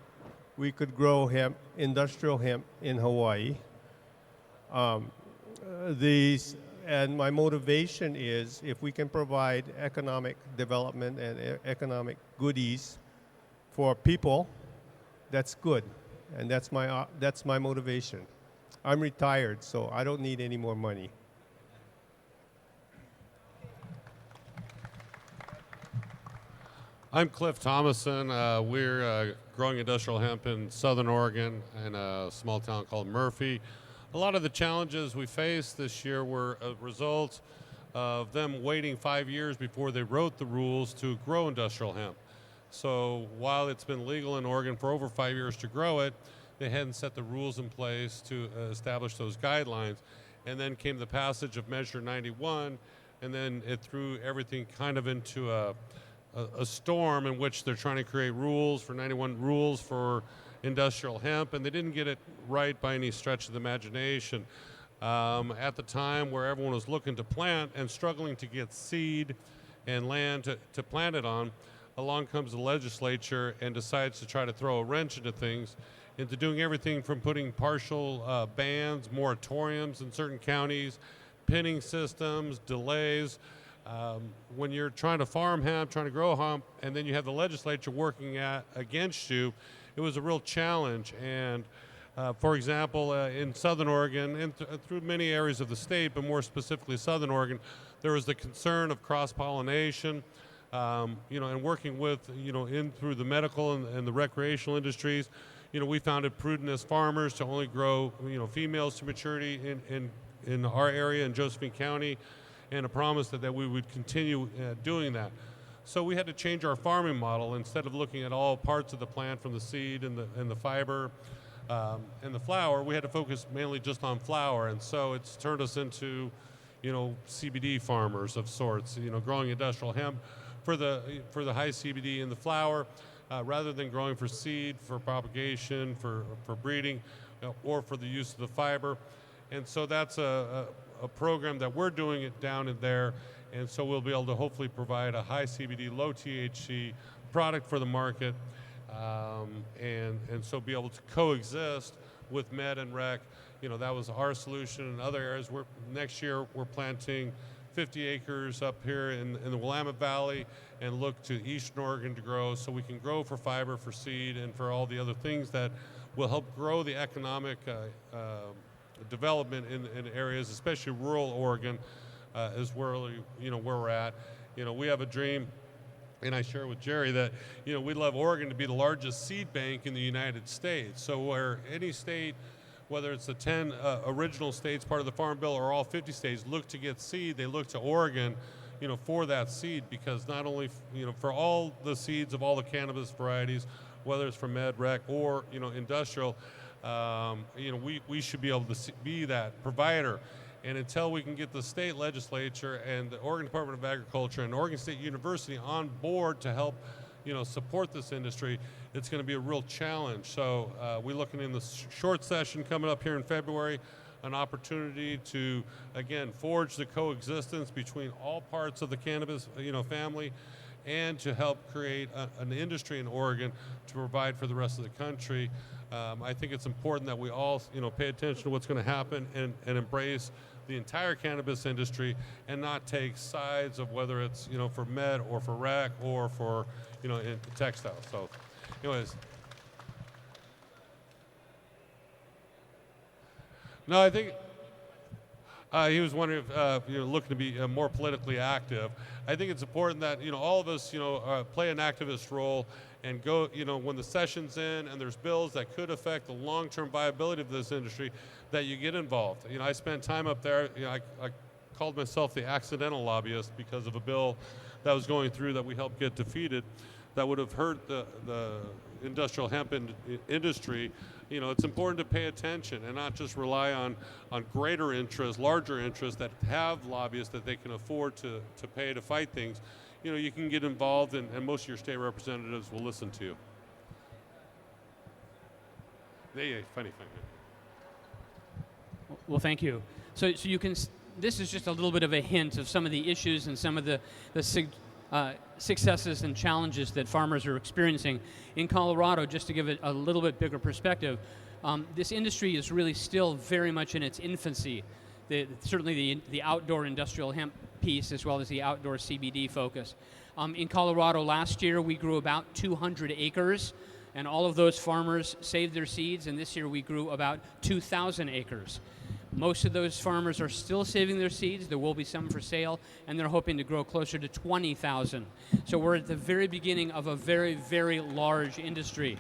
we could grow hemp, industrial hemp in Hawaii. And my motivation is if we can provide economic development and economic goodies for people, that's good. And that's my motivation. I'm retired, so I don't need any more money. I'm Cliff Thomason. We're growing industrial hemp in Southern Oregon in a small town called Murphy. A lot of the challenges we faced this year were a result of them waiting 5 years before they wrote the rules to grow industrial hemp. So while it's been legal in Oregon for over 5 years to grow it, they hadn't set the rules in place to establish those guidelines. And then came the passage of Measure 91, and then it threw everything kind of into a storm in which they're trying to create rules for 91 rules for industrial hemp, and they didn't get it right by any stretch of the imagination. At the time where everyone was looking to plant and struggling to get seed and land to plant it on, along comes the legislature and decides to try to throw a wrench into things, into doing everything from putting partial bans, moratoriums in certain counties, pinning systems, delays. When you're trying to farm hemp, trying to grow hemp, and then you have the legislature working against you, it was a real challenge. And for example, in Southern Oregon, and through many areas of the state, but more specifically Southern Oregon, there was the concern of cross-pollination, and working with, through the medical and the recreational industries. We found it prudent as farmers to only grow, females to maturity in our area in Josephine County, and a promise that we would continue doing that. So we had to change our farming model. Instead of looking at all parts of the plant, from the seed and the fiber and the flower, we had to focus mainly just on flower. And so it's turned us into, CBD farmers of sorts, growing industrial hemp for the high CBD in the flower, rather than growing for seed, for propagation, for breeding, or for the use of the fiber. And so that's a program that we're doing it down in there, and so we'll be able to hopefully provide a high CBD, low THC product for the market, and so be able to coexist with med and rec. That was our solution. In other areas, next year we're planting 50 acres up here in the Willamette Valley, and look to Eastern Oregon to grow, so we can grow for fiber, for seed, and for all the other things that will help grow the economic development in areas, especially rural Oregon, is where we're at. We have a dream, and I share with Jerry that we'd love Oregon to be the largest seed bank in the United States. So where any state, whether it's the 10 original states part of the Farm Bill or all 50 states, look to get seed, they look to Oregon, for that seed, because not only for all the seeds of all the cannabis varieties, whether it's from med, rec, or industrial. We should be able to be that provider. And until we can get the state legislature and the Oregon Department of Agriculture and Oregon State University on board to help, support this industry, it's going to be a real challenge. So we're looking in the short session coming up here in February, an opportunity to, again, forge the coexistence between all parts of the cannabis, family, and to help create an industry in Oregon to provide for the rest of the country. I think it's important that we all, pay attention to what's going to happen and embrace the entire cannabis industry and not take sides of whether it's, for med or for rec or for, in textiles. So, anyways. No, I think he was wondering if looking to be more politically active. I think it's important that all of us play an activist role and go when the session's in and there's bills that could affect the long-term viability of this industry, that you get involved. I spent time up there. I called myself the accidental lobbyist because of a bill that was going through that we helped get defeated that would have hurt the industrial hemp industry. It's important to pay attention and not just rely on greater interests, larger interests that have lobbyists that they can afford to pay to fight things. You can get involved, and most of your state representatives will listen to you. Funny. Well, thank you. So you can. This is just a little bit of a hint of some of the issues and some of the successes and challenges that farmers are experiencing in Colorado. Just to give it a little bit bigger perspective, this industry is really still very much in its infancy. Certainly the outdoor industrial hemp piece, as well as the outdoor CBD focus. In Colorado last year, we grew about 200 acres, and all of those farmers saved their seeds, and this year we grew about 2,000 acres. Most of those farmers are still saving their seeds. There will be some for sale, and they're hoping to grow closer to 20,000. So we're at the very beginning of a very, very large industry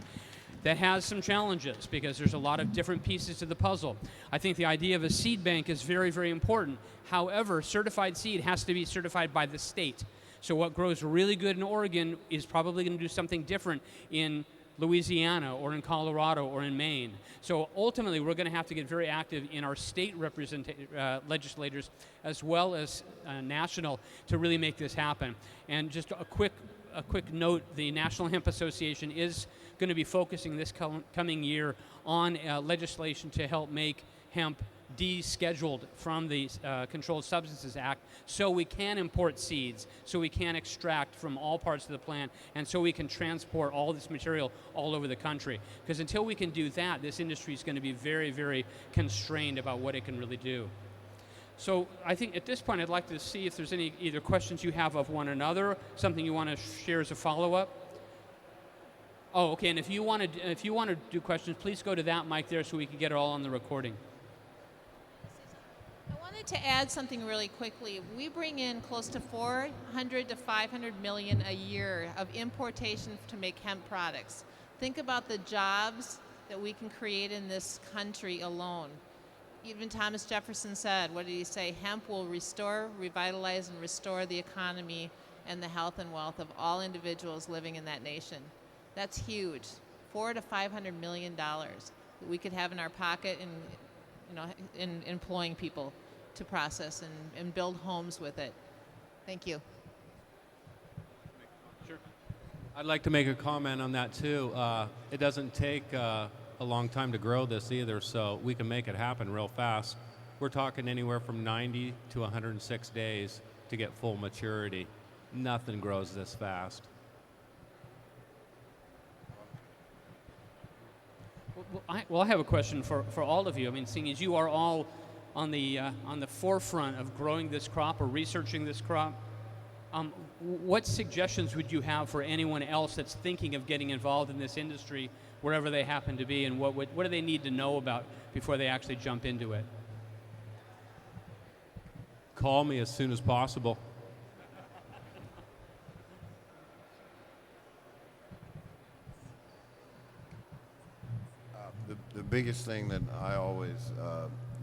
that has some challenges because there's a lot of different pieces to the puzzle. I think the idea of a seed bank is very, very important. However, certified seed has to be certified by the state. So what grows really good in Oregon is probably going to do something different in Louisiana or in Colorado or in Maine. So ultimately, we're going to have to get very active in our state legislators as well as national to really make this happen. And just a quick note, the National Hemp Association is going to be focusing this coming year on legislation to help make hemp descheduled from the Controlled Substances Act so we can import seeds, so we can extract from all parts of the plant, and so we can transport all this material all over the country. Because until we can do that, this industry is going to be very, very constrained about what it can really do. So I think at this point I'd like to see if there's any either questions you have of one another, something you want to share as a follow-up. Oh, okay, and if you want to do questions, please go to that mic there so we can get it all on the recording. I wanted to add something really quickly. We bring in close to 400 to 500 million a year of importation to make hemp products. Think about the jobs that we can create in this country alone. Even Thomas Jefferson said, what did he say? Hemp will restore, revitalize, and restore the economy and the health and wealth of all individuals living in that nation. That's huge. $400 to $500 million that we could have in our pocket in employing people to process and build homes with it. Thank you. Sure. I'd like to make a comment on that too. It doesn't take a long time to grow this either, so we can make it happen real fast. We're talking anywhere from 90 to 106 days to get full maturity. Nothing grows this fast. Well, I have a question for all of you. I mean, seeing as you are all on the forefront of growing this crop or researching this crop, what suggestions would you have for anyone else that's thinking of getting involved in this industry, wherever they happen to be, and what do they need to know about before they actually jump into it? Call me as soon as possible. The biggest thing that I always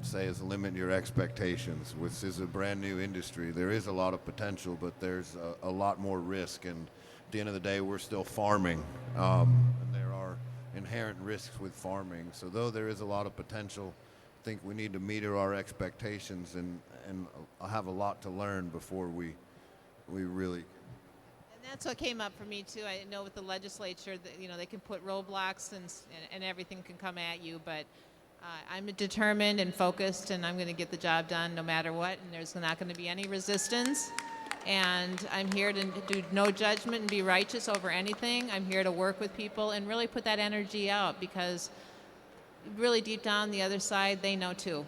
say is limit your expectations. This is a brand new industry. There is a lot of potential, but there's a lot more risk. And at the end of the day, we're still farming. And there are inherent risks with farming. So though there is a lot of potential, I think we need to meter our expectations and have a lot to learn before we really... And that's what came up for me too. I know with the legislature that they can put roadblocks and everything can come at you, but I'm determined and focused, and I'm going to get the job done no matter what. And there's not going to be any resistance. And I'm here to do no judgment and be righteous over anything. I'm here to work with people and really put that energy out because really deep down the other side, they know too.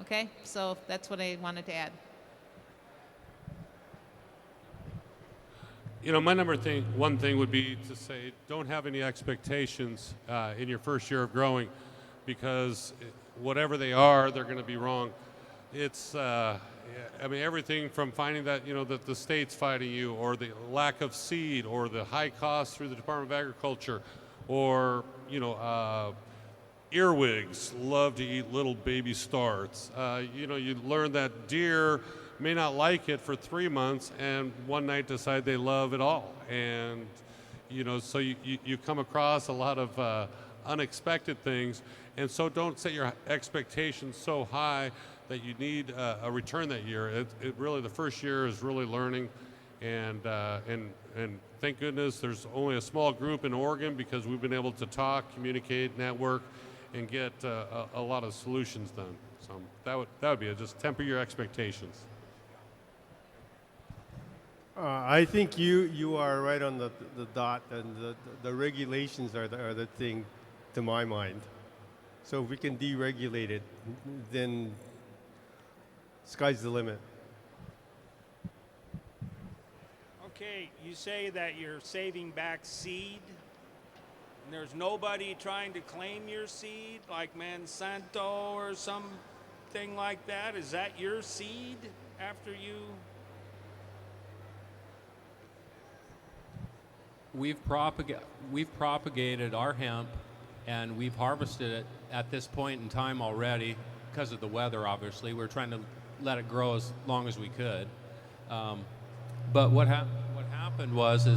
Okay? So that's what I wanted to add. My one thing would be to say, don't have any expectations in your first year of growing, because whatever they are, they're going to be wrong. It's, everything from finding that, that the state's fighting you, or the lack of seed, or the high cost through the Department of Agriculture, or, earwigs love to eat little baby starts. You learn that deer may not like it for 3 months and one night decide they love it all. And, so you come across a lot of unexpected things. And so don't set your expectations so high that you need a return that year. It really, the first year is really learning. And thank goodness there's only a small group in Oregon, because we've been able to talk, communicate, network, and get a lot of solutions done. So that would be it. Just temper your expectations. I think you are right on the dot, and the regulations are the thing to my mind. So if we can deregulate it, then sky's the limit. Okay, you say that you're saving back seed, and there's nobody trying to claim your seed, like Monsanto or something like that. Is that your seed after you? We've propagated our hemp, and we've harvested it at this point in time already because of the weather, obviously. We're trying to let it grow as long as we could. But what happened was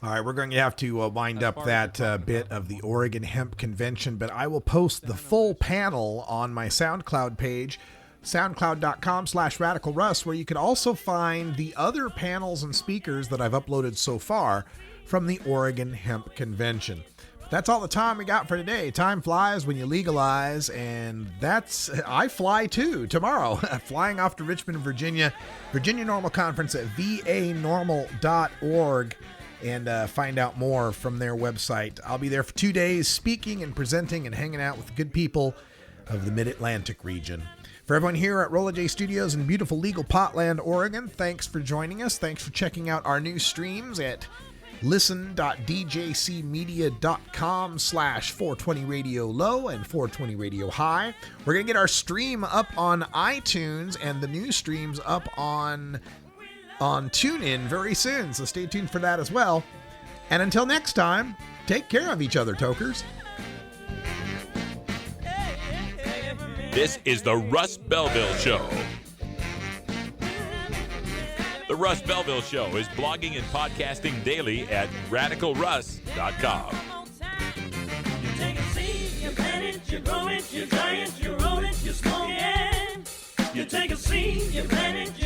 all right, we're going to have to wind up that bit of the Oregon Hemp Convention, but I will post the full panel on my SoundCloud page, soundcloud.com/RadicalRuss, where you can also find the other panels and speakers that I've uploaded so far from the Oregon Hemp Convention. That's all the time we got for today. Time flies when you legalize, and I fly too tomorrow, flying off to Richmond, Virginia NORML Conference at vanormal.org, and find out more from their website. I'll be there for 2 days speaking and presenting and hanging out with good people of the Mid-Atlantic region. For everyone here at Rolla J Studios in beautiful legal Potland, Oregon, thanks for joining us. Thanks for checking out our new streams at listen.djcmedia.com/420 Radio Low and 420 Radio High. We're going to get our stream up on iTunes and the new streams up on TuneIn very soon, so stay tuned for that as well. And until next time, take care of each other, Tokers. This is the Russ Belville Show. The Russ Belville Show is blogging and podcasting daily at radicalruss.com. You take a seed, you plant it, you grow it, you dry it, you roll it, you smoke it. You take a seed, you plant it,